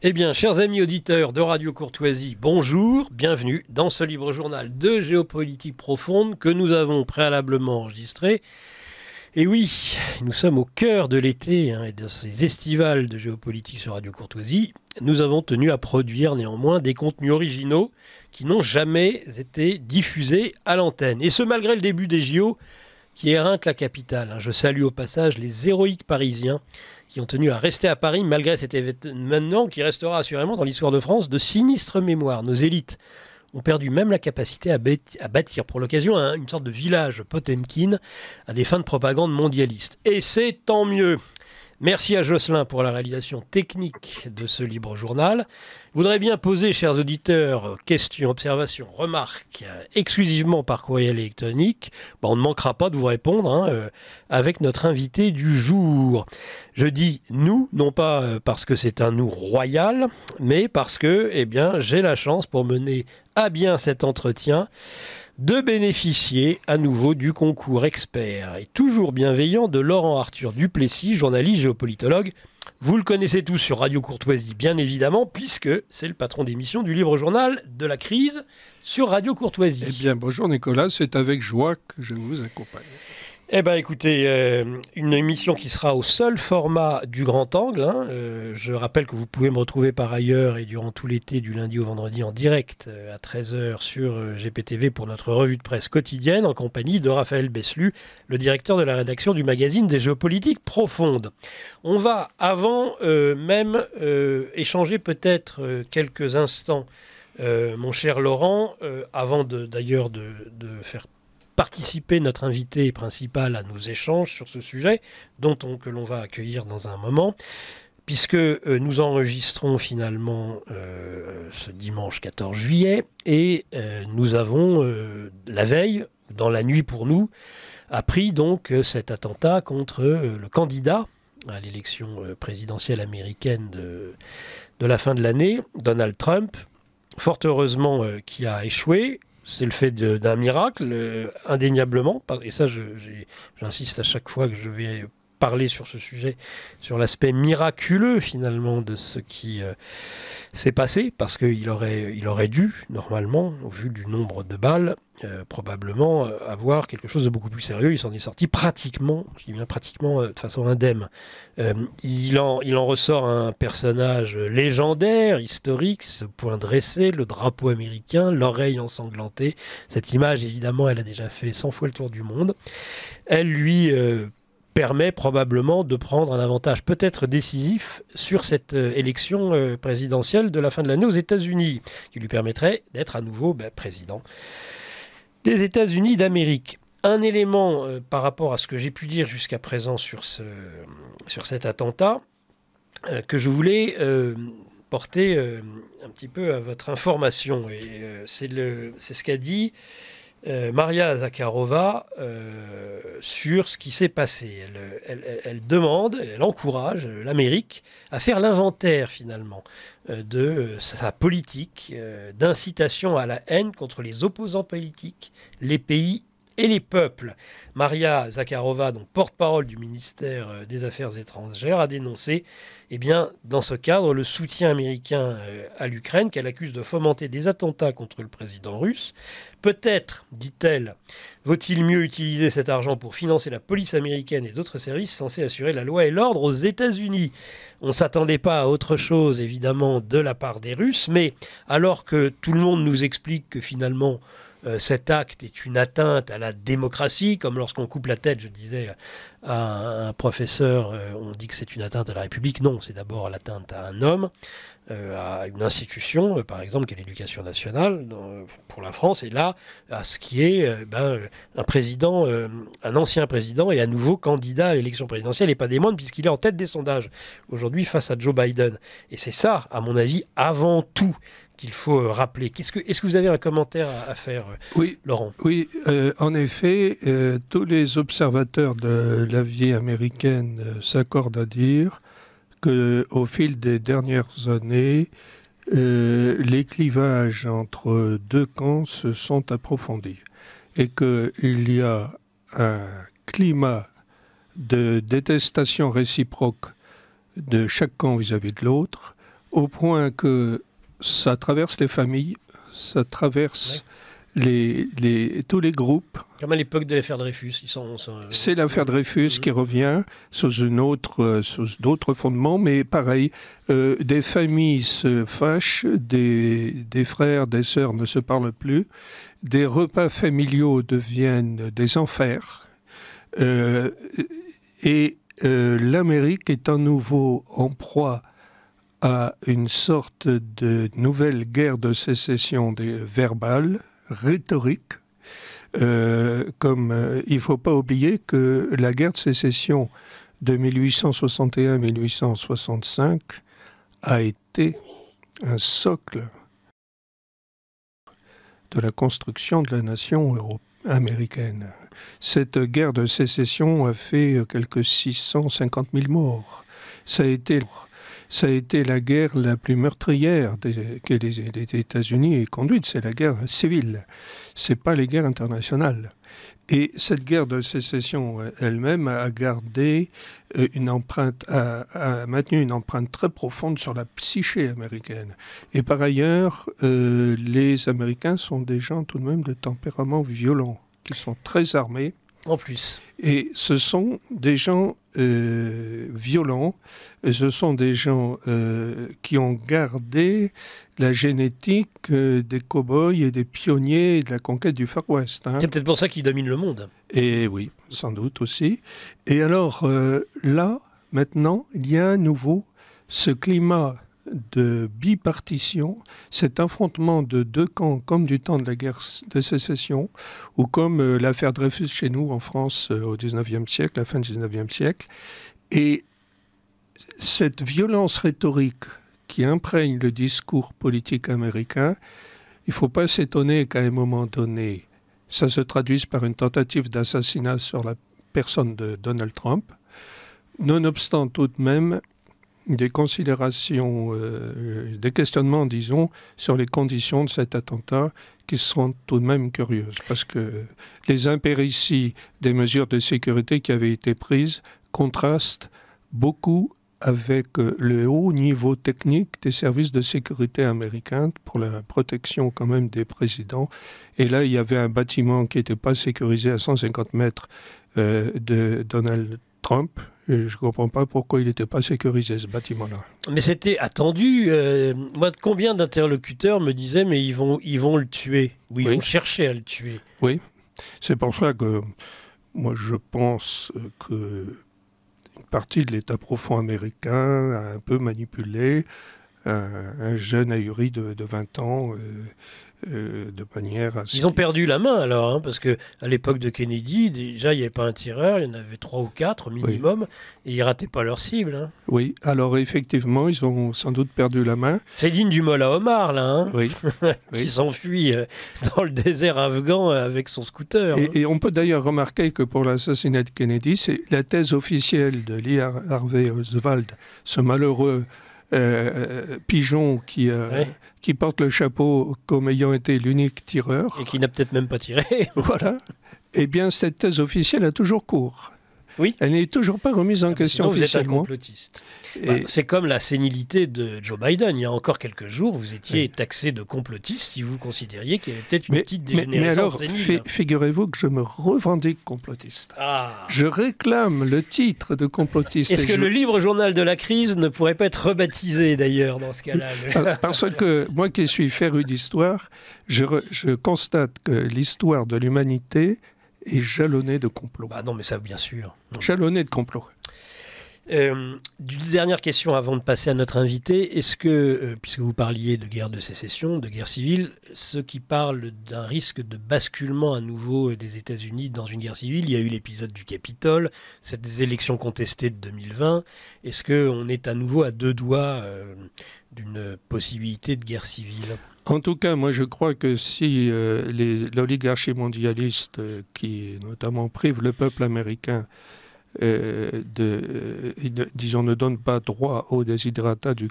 Eh bien, chers amis auditeurs de Radio Courtoisie, bonjour, bienvenue dans ce libre journal de géopolitique profonde que nous avons préalablement enregistré. Et oui, nous sommes au cœur de l'été et de ces estivales de géopolitique sur Radio Courtoisie. Nous avons tenu à produire néanmoins des contenus originaux qui n'ont jamais été diffusés à l'antenne. Et ce, malgré le début des JO qui éreintent la capitale. Je salue au passage les héroïques Parisiens qui ont tenu à rester à Paris malgré cet événement qui restera assurément dans l'histoire de France de sinistre mémoire. Nos élites ont perdu même la capacité à bâtir pour l'occasion une sorte de village Potemkin à des fins de propagande mondialiste. Et c'est tant mieux. Merci à Jocelyn pour la réalisation technique de ce libre journal. Je voudrais bien poser, chers auditeurs, questions, observations, remarques, exclusivement par courriel électronique. On ne manquera pas de vous répondre avec notre invité du jour. Je dis nous, non pas parce que c'est un nous royal, mais parce que j'ai la chance pour mener à bien cet entretien de bénéficier à nouveau du concours expert et toujours bienveillant de Laurent Arthur Duplessis, journaliste géopolitologue. Vous le connaissez tous sur Radio Courtoisie, bien évidemment, puisque c'est le patron d'émission du Libre Journal de la crise sur Radio Courtoisie. Eh bien, bonjour Nicolas, c'est avec joie que je vous accompagne. Écoutez, une émission qui sera au seul format du grand angle. Je rappelle que vous pouvez me retrouver par ailleurs et durant tout l'été, du lundi au vendredi, en direct à 13h sur GPTV pour notre revue de presse quotidienne en compagnie de Raphaël Beslu, le directeur de la rédaction du magazine des géopolitiques profondes. On va, avant même, échanger peut-être quelques instants, mon cher Laurent, avant d'ailleurs de faire participer notre invité principal à nos échanges sur ce sujet, que l'on va accueillir dans un moment, puisque nous enregistrons finalement ce dimanche 14 juillet, et nous avons, la veille, dans la nuit pour nous, appris donc cet attentat contre le candidat à l'élection présidentielle américaine de la fin de l'année, Donald Trump, fort heureusement qui a échoué. C'est le fait d'un miracle, indéniablement. Et ça, j'insiste à chaque fois que je vais parler sur ce sujet, sur l'aspect miraculeux, finalement, de ce qui s'est passé. Parce qu'il aurait dû, normalement, au vu du nombre de balles, probablement avoir quelque chose de beaucoup plus sérieux. Il s'en est sorti pratiquement, je dis bien pratiquement, de façon indemne. Il en ressort un personnage légendaire, historique, ce point dressé, le drapeau américain, l'oreille ensanglantée. Cette image, évidemment, elle a déjà fait 100 fois le tour du monde. Elle lui permet probablement de prendre un avantage peut-être décisif sur cette élection présidentielle de la fin de l'année aux États-Unis, qui lui permettrait d'être à nouveau président des États-Unis d'Amérique. Un élément par rapport à ce que j'ai pu dire jusqu'à présent sur cet attentat, que je voulais porter un petit peu à votre information. Et c'est ce qu'a dit Maria Zakharova sur ce qui s'est passé. Elle demande, elle encourage l'Amérique à faire l'inventaire finalement de sa politique d'incitation à la haine contre les opposants politiques, les pays et les peuples. Maria Zakharova, donc porte-parole du ministère des Affaires étrangères, a dénoncé, dans ce cadre, le soutien américain à l'Ukraine, qu'elle accuse de fomenter des attentats contre le président russe. Peut-être, dit-elle, vaut-il mieux utiliser cet argent pour financer la police américaine et d'autres services censés assurer la loi et l'ordre aux États-Unis. On ne s'attendait pas à autre chose, évidemment, de la part des Russes, mais alors que tout le monde nous explique que finalement, cet acte est une atteinte à la démocratie, comme lorsqu'on coupe la tête, je disais à un professeur, on dit que c'est une atteinte à la République. Non, c'est d'abord l'atteinte à un homme, à une institution, par exemple, qui est l'éducation nationale pour la France, et là, à ce qui est un président, un ancien président et à nouveau candidat à l'élection présidentielle, et pas des moindres, puisqu'il est en tête des sondages aujourd'hui face à Joe Biden. Et c'est ça, à mon avis, avant tout, qu'il faut rappeler. Est-ce que vous avez un commentaire à faire, oui, Laurent? Oui, en effet, tous les observateurs de la vie américaine s'accordent à dire qu'au fil des dernières années, les clivages entre deux camps se sont approfondis et qu'il y a un climat de détestation réciproque de chaque camp vis-à-vis de l'autre, au point que ça traverse les familles, ça traverse tous les groupes. Comme à l'époque de l'affaire Dreyfus. C'est l'affaire Dreyfus qui revient sous d'autres fondements, mais pareil, des familles se fâchent, des frères, des sœurs ne se parlent plus, des repas familiaux deviennent des enfers, et l'Amérique est à nouveau en proie à une sorte de nouvelle guerre de sécession verbale, rhétorique. Il ne faut pas oublier que la guerre de sécession de 1861-1865 a été un socle de la construction de la nation américaine. Cette guerre de sécession a fait quelques 650 000 morts. Ça a été la guerre la plus meurtrière que les États-Unis aient conduite. C'est la guerre civile. Ce n'est pas les guerres internationales. Et cette guerre de sécession elle-même a gardé a maintenu une empreinte très profonde sur la psyché américaine. Et par ailleurs, les Américains sont des gens tout de même de tempérament violent, qui sont très armés. En plus. Et ce sont des gens violents, ce sont des gens qui ont gardé la génétique des cow-boys et des pionniers de la conquête du Far West. C'est peut-être pour ça qu'ils dominent le monde. Et oui, sans doute aussi. Et alors là, maintenant, il y a à nouveau ce climat de bipartition, cet affrontement de deux camps comme du temps de la guerre de sécession ou comme l'affaire Dreyfus chez nous en France au XIXe siècle, la fin du XIXe siècle. Et cette violence rhétorique qui imprègne le discours politique américain, il ne faut pas s'étonner qu'à un moment donné, ça se traduise par une tentative d'assassinat sur la personne de Donald Trump. Nonobstant tout de même, des considérations, des questionnements, disons, sur les conditions de cet attentat qui sont tout de même curieuses. Parce que les impérities des mesures de sécurité qui avaient été prises contrastent beaucoup avec le haut niveau technique des services de sécurité américains pour la protection quand même des présidents. Et là, il y avait un bâtiment qui n'était pas sécurisé à 150 mètres de Donald Trump. Et je ne comprends pas pourquoi il n'était pas sécurisé, ce bâtiment-là. Mais c'était attendu. Moi, combien d'interlocuteurs me disaient « mais ils vont le tuer » ou « ils vont chercher à le tuer ». Oui, c'est pour ça que moi je pense que une partie de l'État profond américain a un peu manipulé un jeune ahuri de 20 ans de manière à... Ils ont perdu la main alors, parce qu'à l'époque de Kennedy, déjà il n'y avait pas un tireur, il y en avait 3 ou 4 minimum, et ils ne rataient pas leur cible. Oui, alors effectivement, ils ont sans doute perdu la main. C'est digne du Mollah Omar, là, oui. qui s'enfuit dans le désert afghan avec son scooter. Et on peut d'ailleurs remarquer que pour l'assassinat de Kennedy, c'est la thèse officielle de Lee Harvey Oswald, ce malheureux pigeon qui porte le chapeau comme ayant été l'unique tireur. Et qui n'a peut-être même pas tiré. Voilà. Eh bien, cette thèse officielle a toujours cours. Oui. Elle n'est toujours pas remise en question officiellement. Vous êtes un complotiste. C'est comme la sénilité de Joe Biden. Il y a encore quelques jours, vous étiez taxé de complotiste si vous considériez qu'il y avait peut-être une petite dégénérescence sénile. Mais alors, figurez-vous que je me revendique complotiste. Ah. Je réclame le titre de complotiste. Est-ce que le livre journal de la crise ne pourrait pas être rebaptisé d'ailleurs dans ce cas-là? Parce que moi qui suis féru d'histoire, je constate que l'histoire de l'humanité est jalonnée de complots. Bah non, mais ça, bien sûr. Jalonnée de complots. Dernière question avant de passer à notre invité. Est-ce que, puisque vous parliez de guerre de sécession, de guerre civile, ceux qui parlent d'un risque de basculement à nouveau des États-Unis dans une guerre civile, il y a eu l'épisode du Capitole, des élections contestées de 2020, est-ce qu'on est à nouveau à deux doigts d'une possibilité de guerre civile ? En tout cas, moi je crois que si l'oligarchie mondialiste qui notamment prive le peuple américain disons, ne donne pas droit aux desiderata du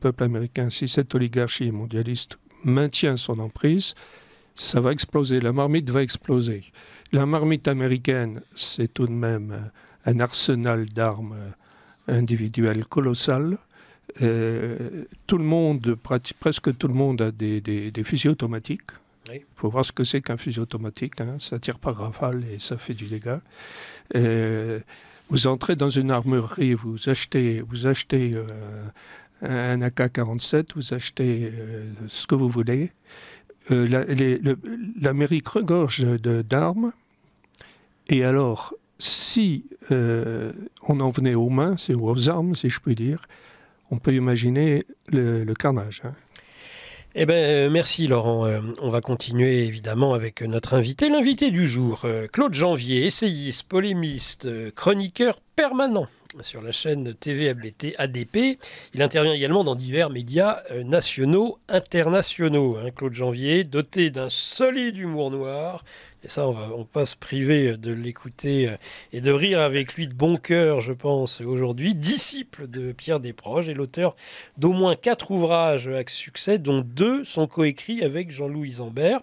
peuple américain, si cette oligarchie mondialiste maintient son emprise, ça va exploser, la marmite va exploser. La marmite américaine, c'est tout de même un arsenal d'armes individuelles colossal. Tout le monde, presque tout le monde a des fusils automatiques. Il Oui. faut voir ce que c'est qu'un fusil automatique. Hein. Ça tire par rafale et ça fait du dégât. Vous entrez dans une armurerie, vous achetez un AK-47, vous achetez ce que vous voulez. L'Amérique regorge d'armes. Et alors, si on en venait aux mains, c'est aux armes, si je puis dire, on peut imaginer le carnage. Hein. Eh bien, merci Laurent. On va continuer évidemment avec notre invité. L'invité du jour, Claude Janvier, essayiste, polémiste, chroniqueur permanent sur la chaîne TV ADP. Il intervient également dans divers médias nationaux, internationaux. Hein. Claude Janvier, doté d'un solide humour noir. Et ça, on va pas se priver de l'écouter et de rire avec lui de bon cœur, je pense, aujourd'hui. Disciple de Pierre Desproges et l'auteur d'au moins 4 ouvrages à succès, dont 2 sont coécrits avec Jean-Louis Isambert.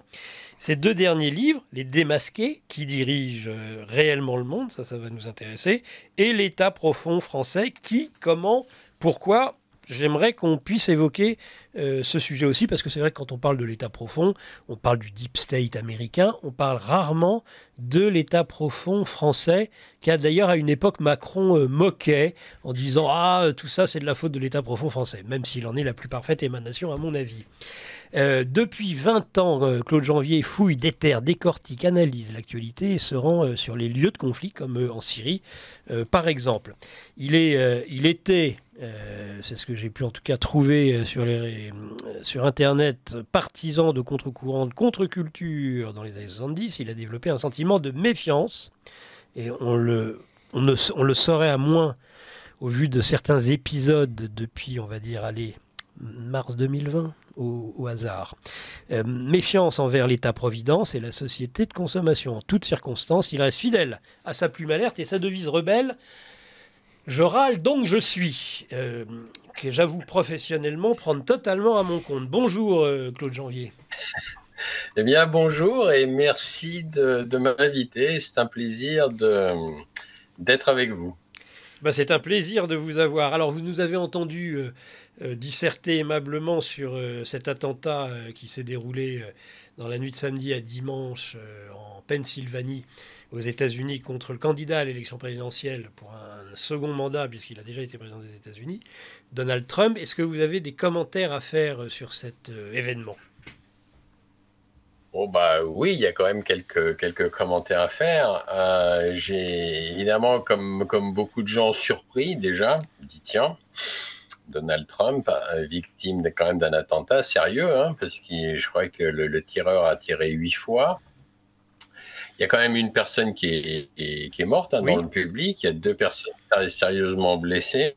Ces 2 derniers livres, Les Démasqués, qui dirigent réellement le monde, ça va nous intéresser, et L'État profond français, qui, comment, pourquoi. J'aimerais qu'on puisse évoquer ce sujet aussi, parce que c'est vrai que quand on parle de l'État profond, on parle du deep state américain, on parle rarement de l'État profond français, qui a d'ailleurs à une époque Macron moquait en disant « Ah, tout ça c'est de la faute de l'État profond français », même s'il en est la plus parfaite émanation à mon avis. Depuis 20 ans, Claude Janvier fouille, déterre, décortique, analyse l'actualité et se rend sur les lieux de conflit, comme en Syrie, par exemple. Il était, c'est ce que j'ai pu en tout cas trouver sur Internet, partisan de contre-courant, de contre-culture dans les années 70. Il a développé un sentiment de méfiance, et on le saurait à moins au vu de certains épisodes depuis, on va dire, allez, mars 2020, au hasard. Méfiance envers l'État-providence et la société de consommation. En toutes circonstances, il reste fidèle à sa plume alerte et sa devise rebelle. Je râle donc je suis, que j'avoue professionnellement prendre totalement à mon compte. Bonjour Claude Janvier. Eh bien bonjour et merci de m'inviter. C'est un plaisir d'être avec vous. Ben, c'est un plaisir de vous avoir. Alors vous nous avez entendu disserter aimablement sur cet attentat qui s'est déroulé dans la nuit de samedi à dimanche en Pennsylvanie, aux États-Unis, contre le candidat à l'élection présidentielle pour un second mandat, puisqu'il a déjà été président des États-Unis, Donald Trump. Est-ce que vous avez des commentaires à faire sur cet événement ? Oh bah oui, il y a quand même quelques commentaires à faire. J'ai évidemment, comme beaucoup de gens, surpris déjà, dit tiens, Donald Trump, victime quand même d'un attentat sérieux, hein, parce que je crois que le tireur a tiré 8 fois. Il y a quand même une personne qui est morte hein, oui. Dans le public. Il y a 2 personnes sérieusement blessées.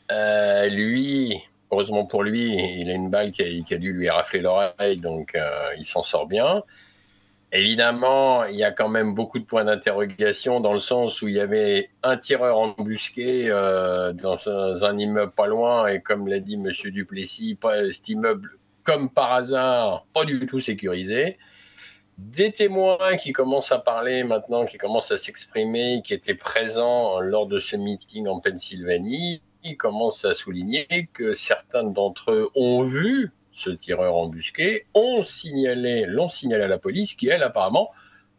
Lui, heureusement pour lui, il a une balle qui a dû lui rafler l'oreille, donc il s'en sort bien. Évidemment, il y a quand même beaucoup de points d'interrogation dans le sens où il y avait un tireur embusqué dans un immeuble pas loin et comme l'a dit M. Duplessis, cet immeuble, comme par hasard, pas du tout sécurisé. Des témoins qui commencent à parler maintenant, qui commencent à s'exprimer, qui étaient présents lors de ce meeting en Pennsylvanie, ils commencent à souligner que certains d'entre eux ont vu ce tireur embusqué, l'ont signalé à la police qui, elle, apparemment,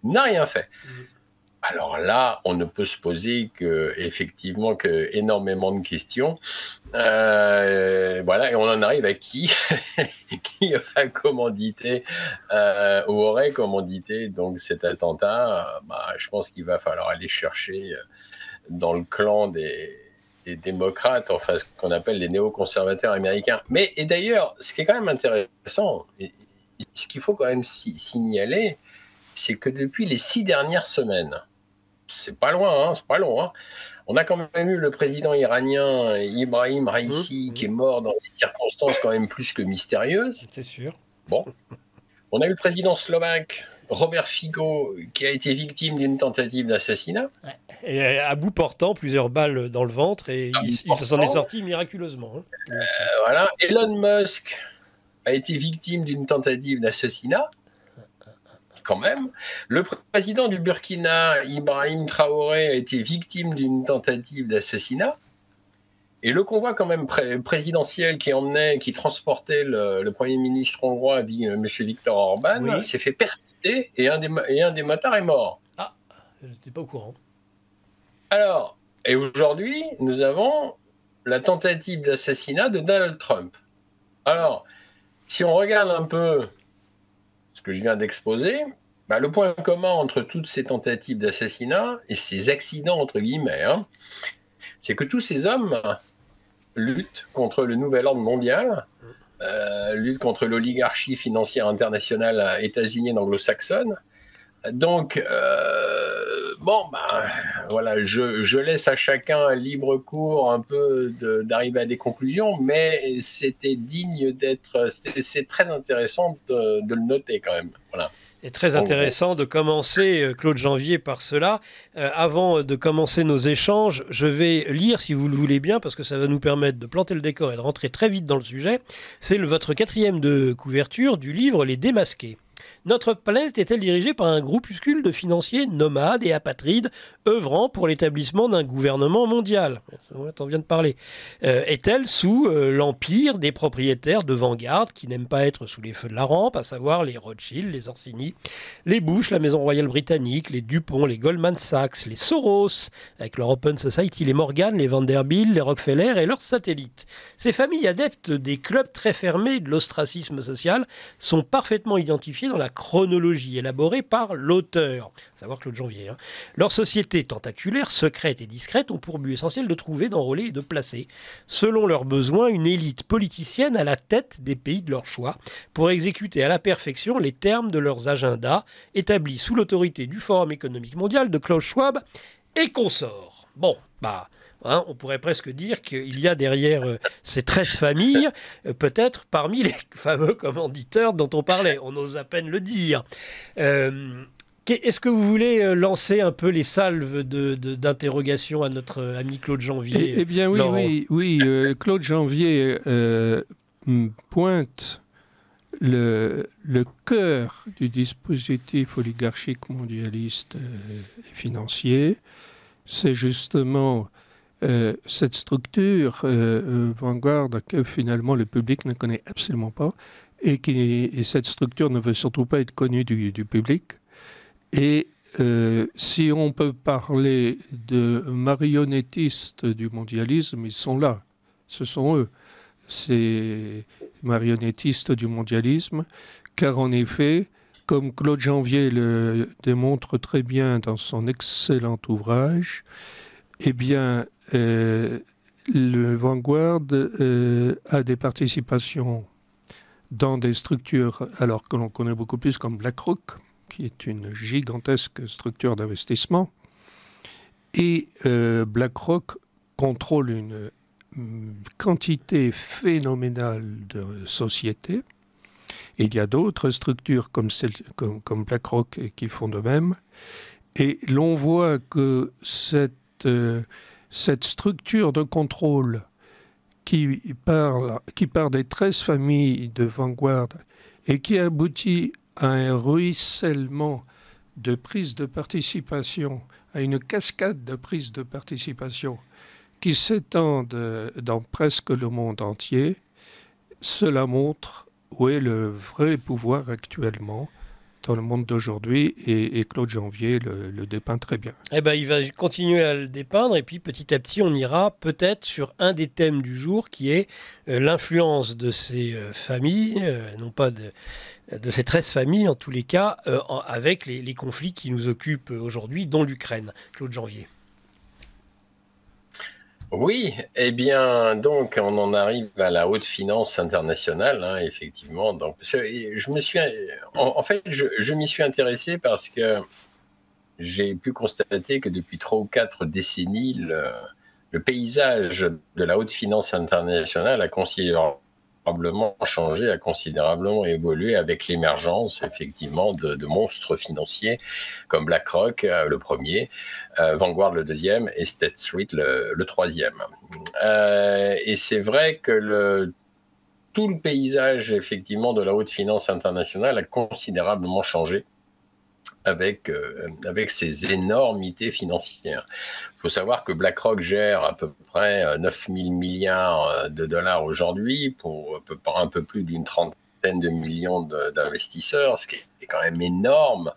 n'a rien fait. Alors là, on ne peut se poser effectivement énormément de questions. Voilà, et on en arrive à qui a commandité ou aurait commandité donc cet attentat. Je pense qu'il va falloir aller chercher dans le clan des démocrates, enfin ce qu'on appelle les néoconservateurs américains. Et d'ailleurs, ce qui est quand même intéressant, et ce qu'il faut quand même signaler, c'est que depuis les 6 dernières semaines, c'est pas loin, c'est pas long, hein, on a quand même eu le président iranien Ibrahim Raïssi qui est mort dans des circonstances quand même plus que mystérieuses. C'est sûr. Bon. On a eu le président slovaque Robert Fico qui a été victime d'une tentative d'assassinat. Et à bout portant, plusieurs balles dans le ventre, et il s'en est sorti miraculeusement. Hein. Voilà. Elon Musk a été victime d'une tentative d'assassinat, quand même. Le président du Burkina, Ibrahim Traoré, a été victime d'une tentative d'assassinat. Et le convoi quand même présidentiel qui transportait le Premier ministre hongrois, M. Viktor Orban, s'est fait percuter et un des motards est mort. Ah, je n'étais pas au courant. Alors, et aujourd'hui, nous avons la tentative d'assassinat de Donald Trump. Alors, si on regarde un peu ce que je viens d'exposer, le point commun entre toutes ces tentatives d'assassinat et ces accidents, entre guillemets, c'est que tous ces hommes luttent contre le nouvel ordre mondial, luttent contre l'oligarchie financière internationale états-unienne anglo-saxonne. Donc, voilà, je laisse à chacun libre cours un peu d'arriver à des conclusions, mais c'était digne d'être... C'est très intéressant de le noter quand même. Voilà. C'est très intéressant de commencer, Claude Janvier, par cela. Avant de commencer nos échanges, je vais lire, si vous le voulez bien, parce que ça va nous permettre de planter le décor et de rentrer très vite dans le sujet. C'est votre 4e de couverture du livre Les Démasqués. Notre planète est-elle dirigée par un groupuscule de financiers nomades et apatrides œuvrant pour l'établissement d'un gouvernement mondial? On vient de parler. Est-elle sous l'empire des propriétaires de Vanguard qui n'aiment pas être sous les feux de la rampe, à savoir les Rothschild, les Orsini, les Bush, la Maison Royale Britannique, les Dupont, les Goldman Sachs, les Soros, avec leur Open Society, les Morgan, les Vanderbilt, les Rockefeller et leurs satellites. Ces familles adeptes des clubs très fermés de l'ostracisme social sont parfaitement identifiées dans la chronologie élaborée par l'auteur, à savoir Claude Janvier. Leurs sociétés tentaculaires, secrètes et discrètes ont pour but essentiel de trouver, d'enrôler et de placer, selon leurs besoins, une élite politicienne à la tête des pays de leur choix pour exécuter à la perfection les termes de leurs agendas établis sous l'autorité du Forum économique mondial de Klaus Schwab et consorts. Bon, on pourrait presque dire qu'il y a derrière ces 13 familles, peut-être parmi les fameux commanditeurs dont on parlait. On ose à peine le dire. Est-ce que vous voulez lancer un peu les salves d'interrogation à notre ami Claude Janvier? Eh bien oui, Claude Janvier pointe le cœur du dispositif oligarchique mondialiste et financier. C'est justement cette structure Vanguard que finalement le public ne connaît absolument pas et cette structure ne veut surtout pas être connue du public. Et si on peut parler de marionnettistes du mondialisme, ils sont là, ce sont eux, ces marionnettistes du mondialisme, car en effet, comme Claude Janvier le démontre très bien dans son excellent ouvrage, eh bien, le Vanguard a des participations dans des structures, alors que l'on connaît beaucoup plus comme BlackRock, qui est une gigantesque structure d'investissement. Et BlackRock contrôle une quantité phénoménale de sociétés. Et il y a d'autres structures comme BlackRock qui font de même. Et l'on voit que cette structure de contrôle qui part des 13 familles de Vanguard et qui aboutit à un ruissellement de prise de participation, à une cascade de prise de participation qui s'étendent dans presque le monde entier, cela montre où est le vrai pouvoir actuellement dans le monde d'aujourd'hui, et Claude Janvier le dépeint très bien. Eh ben, il va continuer à le dépeindre, et puis petit à petit, on ira peut-être sur un des thèmes du jour, qui est l'influence de ces familles, non pas de ces 13 familles, en tous les cas, avec les conflits qui nous occupent aujourd'hui, dont l'Ukraine. Claude Janvier. Oui, eh bien, donc, on en arrive à la haute finance internationale, effectivement. Donc, je m'y suis intéressé parce que j'ai pu constater que depuis 3 ou 4 décennies, le paysage de la haute finance internationale a considérablement changé, a considérablement évolué avec l'émergence, effectivement, de monstres financiers comme BlackRock, le premier, Vanguard, le deuxième, et State Street, le troisième. Et c'est vrai que tout le paysage, effectivement, de la haute finance internationale a considérablement changé avec ses énormités financières. Il faut savoir que BlackRock gère à peu près 9 000 milliards de dollars aujourd'hui pour un peu plus d'une trentaine de millions d'investisseurs, ce qui est quand même énorme.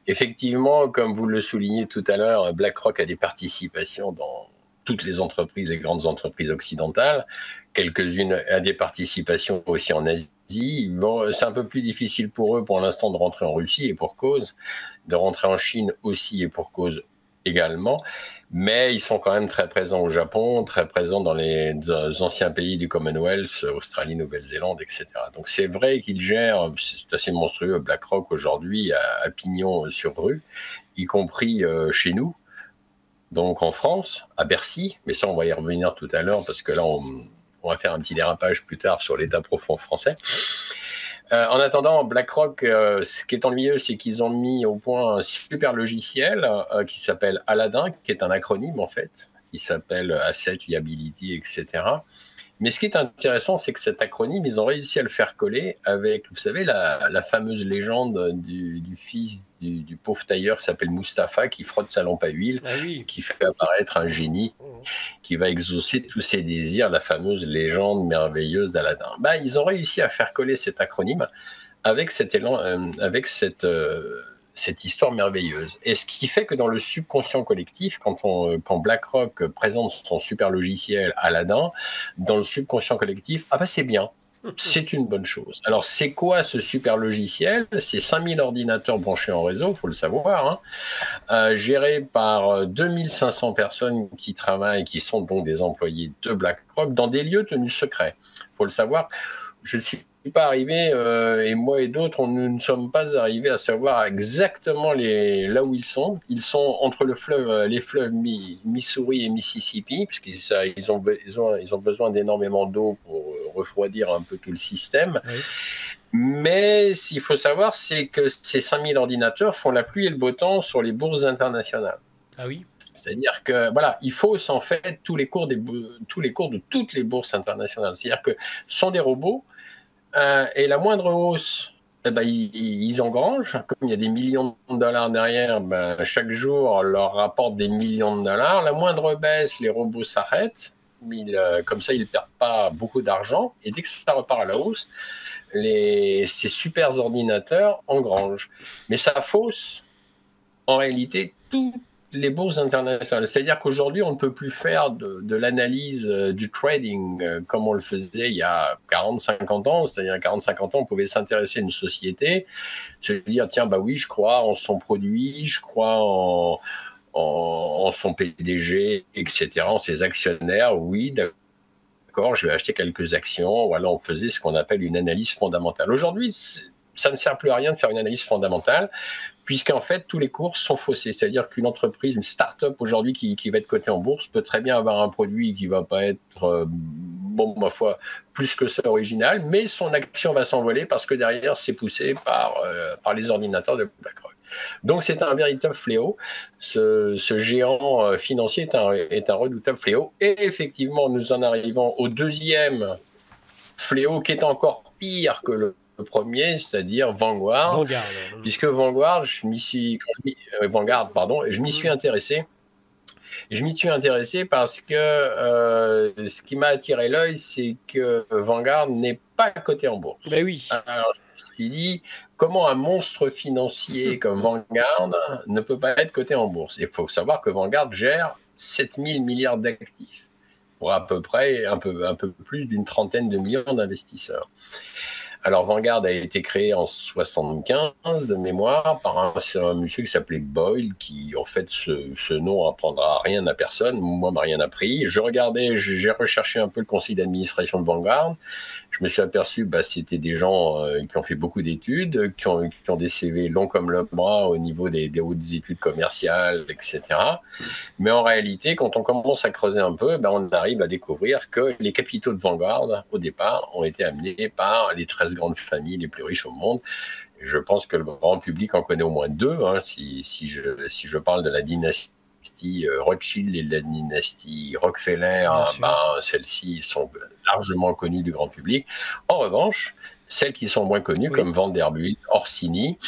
Effectivement, comme vous le soulignez tout à l'heure, BlackRock a des participations dans toutes les entreprises, les grandes entreprises occidentales. Quelques-unes a des participations aussi en Asie. Bon, c'est un peu plus difficile pour eux pour l'instant de rentrer en Russie, et pour cause, de rentrer en Chine aussi, et pour cause également. Mais ils sont quand même très présents au Japon, très présents dans les anciens pays du Commonwealth, Australie, Nouvelle-Zélande, etc. Donc c'est vrai qu'ils gèrent, c'est assez monstrueux, BlackRock aujourd'hui à pignon sur rue, y compris chez nous, donc en France, à Bercy, mais ça on va y revenir tout à l'heure parce que là on va faire un petit dérapage plus tard sur l'état profond français. En attendant, BlackRock, ce qui est ennuyeux, c'est qu'ils ont mis au point un super logiciel qui s'appelle Aladdin, qui est un acronyme en fait, qui s'appelle Asset Liability, etc. Mais ce qui est intéressant, c'est que cet acronyme, ils ont réussi à le faire coller avec, vous savez, la fameuse légende du fils du pauvre tailleur qui s'appelle Mustapha, qui frotte sa lampe à huile, qui fait apparaître un génie qui va exaucer tous ses désirs, la fameuse légende merveilleuse d'Aladin. Ben, ils ont réussi à faire coller cet acronyme avec cet élan, avec cette histoire merveilleuse. Et ce qui fait que dans le subconscient collectif, quand BlackRock présente son super logiciel Aladdin, dans le subconscient collectif, ah ben c'est bien, c'est une bonne chose. Alors c'est quoi ce super logiciel? C'est 5000 ordinateurs branchés en réseau, il faut le savoir, gérés par 2500 personnes qui travaillent, qui sont donc des employés de BlackRock, dans des lieux tenus secrets. Il faut le savoir, je ne suis pas arrivé, et moi et d'autres, nous ne sommes pas arrivés à savoir exactement là où ils sont. Ils sont entre les fleuves Missouri et Mississippi, puisqu'ils ont besoin d'énormément d'eau pour refroidir un peu tout le système. Oui. Mais ce qu'il faut savoir, c'est que ces 5000 ordinateurs font la pluie et le beau temps sur les bourses internationales. Ah oui. C'est-à-dire que voilà, il fausse en fait tous les cours de toutes les bourses internationales. C'est-à-dire que ce sont des robots. Et la moindre hausse, ils engrangent. Comme il y a des millions de dollars derrière, chaque jour leur rapporte des millions de dollars. La moindre baisse, les robots s'arrêtent. Comme ça, ils ne perdent pas beaucoup d'argent. Et dès que ça repart à la hausse, ces super ordinateurs engrangent. Mais ça fausse, en réalité, tout les bourses internationales. C'est-à-dire qu'aujourd'hui, on ne peut plus faire de l'analyse du trading comme on le faisait il y a 40-50 ans. C'est-à-dire qu'à 40-50 ans, on pouvait s'intéresser à une société, se dire, tiens, oui, je crois en son produit, je crois en son PDG, etc., en ses actionnaires, oui, d'accord, je vais acheter quelques actions. Voilà, on faisait ce qu'on appelle une analyse fondamentale. Aujourd'hui, ça ne sert plus à rien de faire une analyse fondamentale, puisqu'en fait, tous les cours sont faussés. C'est-à-dire qu'une entreprise, une start-up aujourd'hui qui va être cotée en bourse peut très bien avoir un produit qui ne va pas être, ma foi, plus que ça original, mais son action va s'envoler parce que derrière, c'est poussé par les ordinateurs de BlackRock. Donc, c'est un véritable fléau. Ce géant financier est un redoutable fléau. Et effectivement, nous en arrivons au deuxième fléau qui est encore pire que le premier, c'est-à-dire Vanguard, puisque Vanguard, je m'y suis intéressé. Et je m'y suis intéressé parce que ce qui m'a attiré l'œil, c'est que Vanguard n'est pas coté en bourse. Ben oui. Alors, je me suis dit, comment un monstre financier comme Vanguard ne peut pas être coté en bourse? Il faut savoir que Vanguard gère 7000 milliards d'actifs pour à peu près un peu plus d'une trentaine de millions d'investisseurs. Alors, Vanguard a été créé en 75 de mémoire par un monsieur qui s'appelait Boyle, qui, en fait, ce nom n'apprendra rien à personne. Moi, m'a rien appris. J'ai recherché un peu le conseil d'administration de Vanguard. Je me suis aperçu, c'était des gens qui ont fait beaucoup d'études, qui ont des CV longs comme le bras au niveau des hautes études commerciales, etc. Mais en réalité, quand on commence à creuser un peu, on arrive à découvrir que les capitaux de Vanguard, au départ, ont été amenés par les 13 grandes familles les plus riches au monde. Je pense que le grand public en connaît au moins deux, si je parle de la dynastie Rothschild et de la dynastie Rockefeller, celles-ci sont largement connues du grand public. En revanche, celles qui sont moins connues, comme Vanderbilt, Orsini,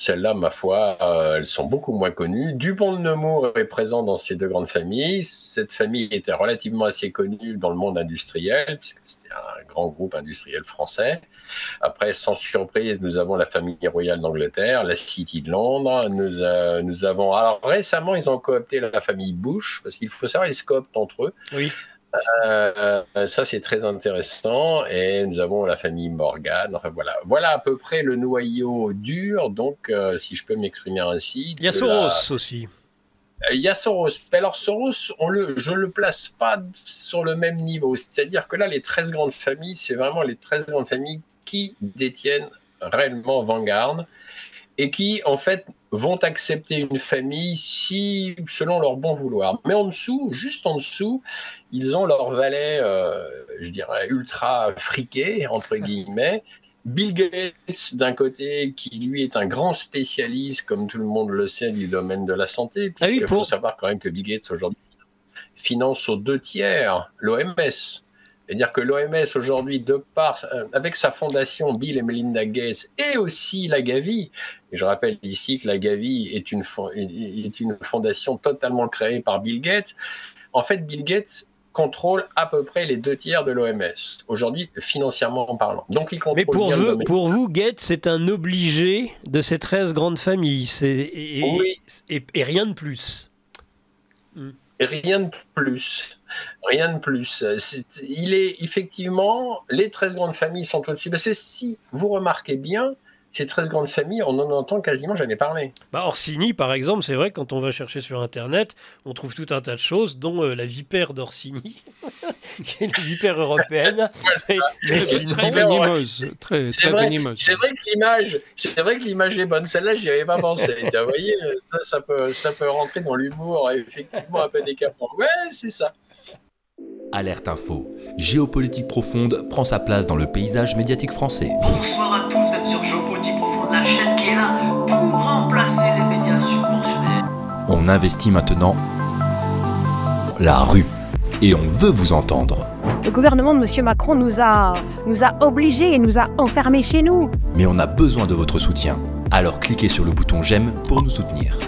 Celles-là, ma foi, elles sont beaucoup moins connues. Dupont de Nemours est présent dans ces deux grandes familles. Cette famille était relativement assez connue dans le monde industriel, puisque c'était un grand groupe industriel français. Après, sans surprise, nous avons la famille royale d'Angleterre, la City de Londres. Nous avons... Alors, récemment, ils ont coopté la famille Bush, parce qu'il faut savoir, ils se cooptent entre eux. Oui. Ça, c'est très intéressant. Et nous avons la famille Morgan. Enfin, voilà à peu près le noyau dur. Donc, si je peux m'exprimer ainsi. Il y a Soros aussi. Il y a Soros. Alors, Soros, je ne le place pas sur le même niveau. C'est-à-dire que là, les 13 grandes familles, c'est vraiment les 13 grandes familles qui détiennent réellement Vanguard et qui, en fait, vont accepter une famille selon leur bon vouloir. Mais en dessous, juste en dessous, ils ont leur valet, je dirais, ultra friqué, entre guillemets. Bill Gates, d'un côté, qui lui est un grand spécialiste, comme tout le monde le sait, du domaine de la santé, puisqu'il faut savoir quand même que Bill Gates, aujourd'hui, finance aux 2/3 l'OMS. C'est-à-dire que l'OMS, aujourd'hui, avec sa fondation Bill et Melinda Gates, et aussi la Gavi, et je rappelle ici que la Gavi est une fondation totalement créée par Bill Gates, en fait, Bill Gates contrôle à peu près les 2/3 de l'OMS, aujourd'hui, financièrement parlant. Donc, il contrôle. Mais pour vous, Gates, c'est un obligé de ces 13 grandes familles, oui. et rien de plus. Rien de plus. Rien de plus. Il est effectivement, les 13 grandes familles sont au-dessus. Parce que si vous remarquez bien, ces 13 grandes familles, on n'en entend quasiment jamais parler. Orsini, par exemple, c'est vrai, quand on va chercher sur Internet, on trouve tout un tas de choses, dont la vipère d'Orsini, qui est la vipère européenne. C'est très venimeuse. C'est vrai que l'image est bonne. Celle-là, j'y avais pas pensé. Vous voyez, ça peut rentrer dans l'humour, effectivement, un peu décapant. Ouais, c'est ça. Alerte Info. Géopolitique profonde prend sa place dans le paysage médiatique français. Bonsoir à tous, vous êtes sur Géopolitique profonde, la chaîne qui est là pour remplacer les médias subventionnés. On investit maintenant la rue et on veut vous entendre. Le gouvernement de M. Macron nous a obligés et nous a enfermés chez nous. Mais on a besoin de votre soutien. Alors cliquez sur le bouton j'aime pour nous soutenir.